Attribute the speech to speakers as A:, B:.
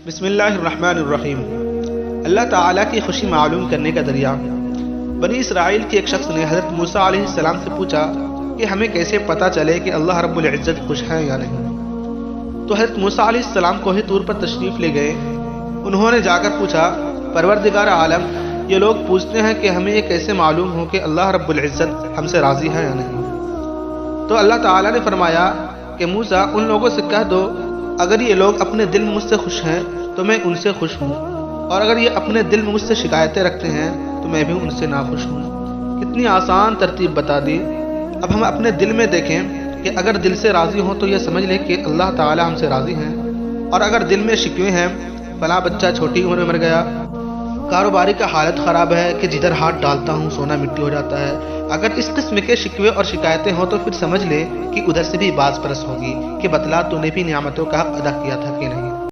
A: بسم اللہ الرحمن الرحیم۔ اللہ تعالیٰ کی خوشی معلوم کرنے کا ذریعہ۔ بنی اسرائیل کے ایک شخص نے حضرت موسیٰ علیہ السلام سے پوچھا کہ ہمیں کیسے پتہ چلے کہ اللہ رب العزت خوش ہے یا نہیں۔ تو حضرت موسیٰ علیہ السلام کوہ طور پر تشریف لے گئے۔ انہوں نے جا کر پوچھا، پروردگار عالم، یہ لوگ پوچھتے ہیں کہ ہمیں یہ کیسے معلوم ہو کہ اللہ رب العزت ہم سے راضی ہے یا نہیں۔ تو اللہ تعالیٰ نے فرمایا کہ موسیٰ، ان لوگوں سے کہہ دو اگر یہ لوگ اپنے دل میں مجھ سے خوش ہیں تو میں ان سے خوش ہوں، اور اگر یہ اپنے دل میں مجھ سے شکایتیں رکھتے ہیں تو میں بھی ان سے ناخوش ہوں۔ کتنی آسان ترتیب بتا دی۔ اب ہم اپنے دل میں دیکھیں کہ اگر دل سے راضی ہوں تو یہ سمجھ لیں کہ اللہ تعالیٰ ہم سے راضی ہیں، اور اگر دل میں شکوے ہیں، فلاں بچہ چھوٹی عمر میں مر گیا، کاروباری کا حالت خراب ہے کہ جدھر ہاتھ ڈالتا ہوں سونا مٹی ہو جاتا ہے، اگر اس قسم کے شکوے اور شکایتیں ہوں تو پھر سمجھ لے کہ ادھر سے بھی باز پرس ہوگی کہ بتلا تو نے بھی نعمتوں کا حق ادا کیا تھا کہ نہیں۔